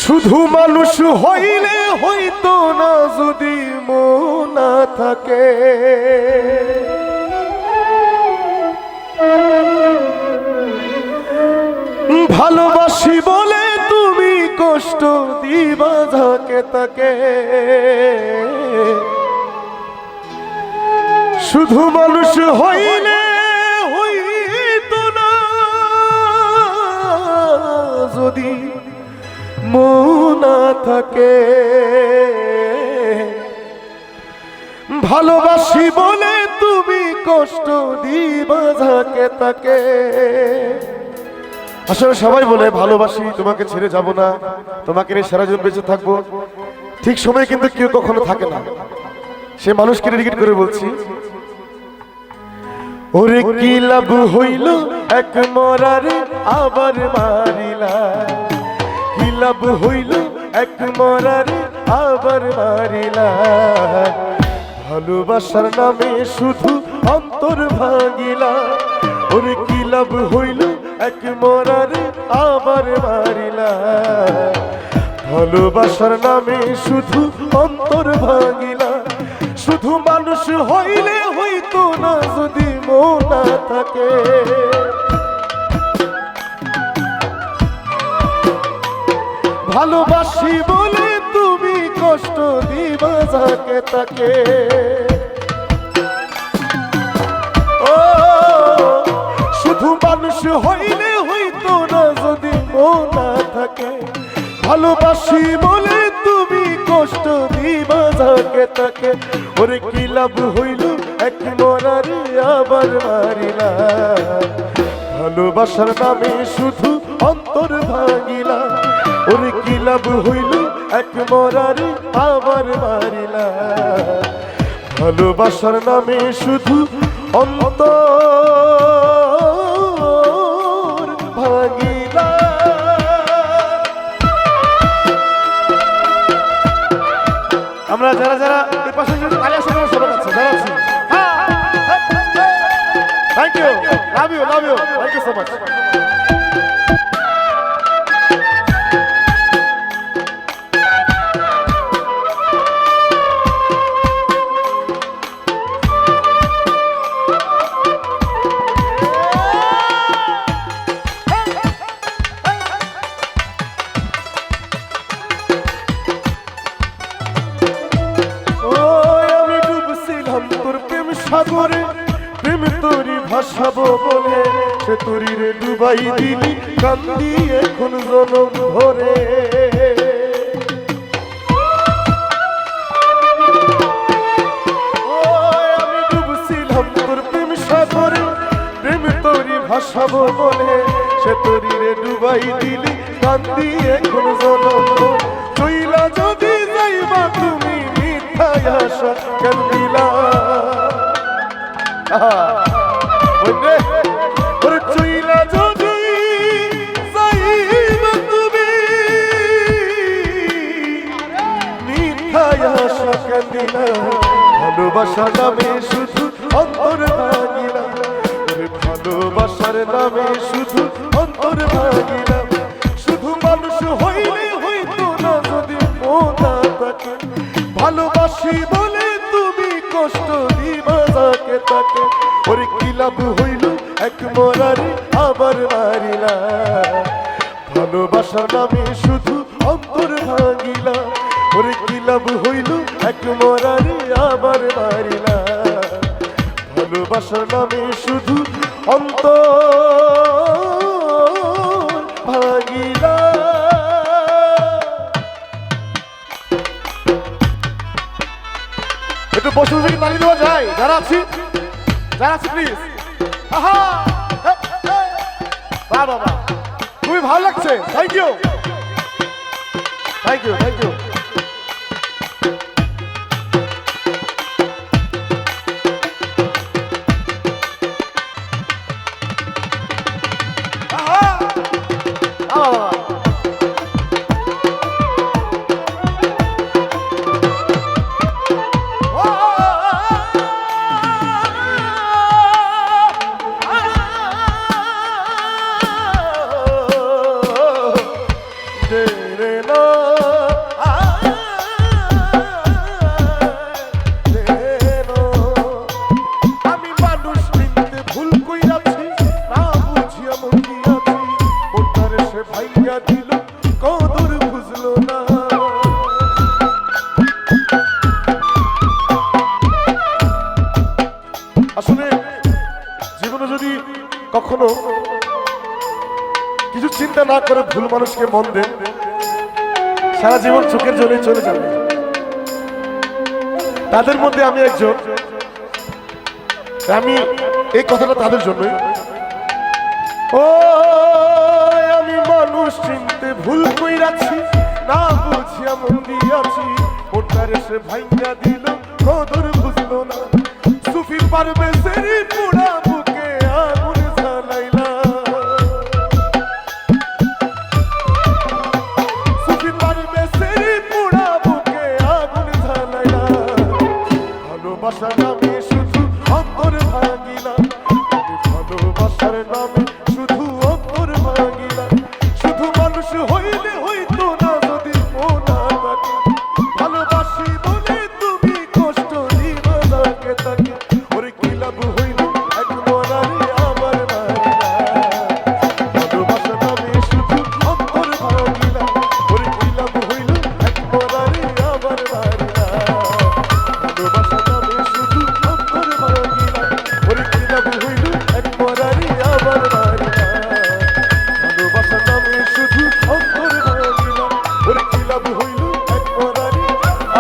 শুধু মানুষ হইলে হইতো না যদি মন না থাকে, ভালোবাসি বলে তুমি কষ্ট দিবা যাকে তাকে। শুধু মানুষ হইলে হইতো না যদি মন না থাকে, ভালোবাসি বলে তুমি কষ্ট দিবা যাকে তাকে। আসলে সবাই বলে ভালোবাসি, তোমাকে ছেড়ে যাব না, তোমাকে নিয়ে সারা জীবন বেঁচে থাকবো। ঠিক সময় কিন্তু কেউ কখনো থাকে না। সে মানুষকে ডেডিকেট করে বলছি, ওরে কি লাভ হইল এক মরারে আবার মারিলা, কি লাভ হইল এক মরারে আবার মারিলা। ভালোবাসার নামে শুধু অন্তর ভাঙিলা, ওরে কি লাভ হইল এক মরারে আবার মারিলা। ভালোবাসার নামে শুধু অন্তর ভাঙিলা। শুধু মানুষ হইলে হইতো না যদি মন না থাকে, ভালোবাসি বলে তুমি কষ্ট দিবা যাকে তাকে। ও শুধু মানুষ হইলে হইতো না যদি মন না থাকে, ভালোবাসি বলে তুমি কষ্ট দিবা যাকে তাকে। ওরে কি লাভ হইল এক মরারে আবার মারিলা। ভালোবাসার নামে শুধু অন্তর ভাঙিলা, ওরে কি লাভ হইল এক মরারে আবার মারিলা। ভালোবাসার নামে শুধু অন্তর ভাঙিলা। আমরা যারা যারা এই পাশে আলিয়া সবার সবার আছে যারা আছি, thank you, love you, thank you so much. সাগরে প্রেম তোরি ভাসাবো বলে সে তোরি রে ডুবাই দিলি কান্দি এখন জনম ভরে। আমি ডুবছিলাম তোর প্রেম সাগরে প্রেম তোরি ভাসাবো বলে সে তোরি রে ডুবাই দিলি কান্দি এখন জনম। চইলা যদি যাইবা তুমি মিথ্যায় আশা কেন দিলা, চইলা যদি যাইবা তুমি মিথ্যায় আশা কেন দিলা। ভালোবাসার নামে শুধু অন্তর ভাঙিলা, ভালোবাসার নামে শুধু অন্তর ভাঙিলা। শুধু মানুষ হইলে হইতো না যদি মন না থাকে, ভালোবাসি বলে তুমি কষ্ট দিবা যাকে তাকে। ওরে কি লাভ হইল এক মরারে আবার মারিলা। ভালোবাসার নামে শুধু অন্তর ভাঙিলা, ওরে কি লাভ হইল এক মরারে আবার মারিলা। ভালোবাসার নামে শুধু অন্তর ভাঙিলা। একটু বসে থেকে তালি দেওয়া যায় যারা আছি প্লিজ। আহা! হে, হে! বাহ বাহ বাহ! খুবই ভালো লাগছে, thank you thank you thank you. আসলে জীবনে যদি কখনো কিছু চিন্তা না করে ভুল মানুষকে মন দেন, সারা জীবন চোখের জলে চলে যাবে। তাদের মধ্যে আমি একজন, আমি এই কথাটা তাদের জন্যই। ও আমি মানুষ চিনতে ভুল কইরাছি, না বুঝিয়া মন দিয়াছি, ওটারে সে ভাইঙ্গা দিল, কদর বুঝলো না। সুফি পারবে সেরি পুরা বুকে আগুন জ্বালাইলা, সুফি পারবে সেরি পুরা বুকে আগুন জ্বালাইলা। ভালোবাসার নামে শুধু অন্তর ভাঙিলা, ভালোবাসার নামে শুধু অন্তর ভাঙিলা। শুধু মানুষ হইলে হইতো না যদি মোনা থাকে, ভালোবাসি বলে তুমি কষ্ট দিবা তাকে তাকে। ওরে কি লাভ হইল এক মরারে আমার মারিলা, ভালোবাসার নামে শুধু অন্তর ভাঙিলা। ওরে কি লাভ হইল এক মরারে আমার মারিলা, ভালোবাসার নামে শুধু অন্তর ভাঙিলা। ওরে কি লাভ হইল এক মরারে আমার মারিলা, ভালোবাসার নামে শুধু অন্তর ভাঙিলা। ওরে কি লাভ হইল এক মরারে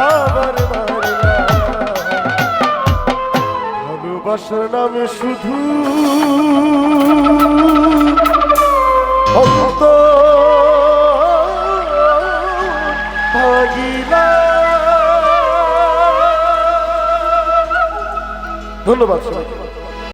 আমার মারিলা, ভালোবাসার নামে শুধু অন্তর ভাঙিলা। ধন্যবাদ সবাই।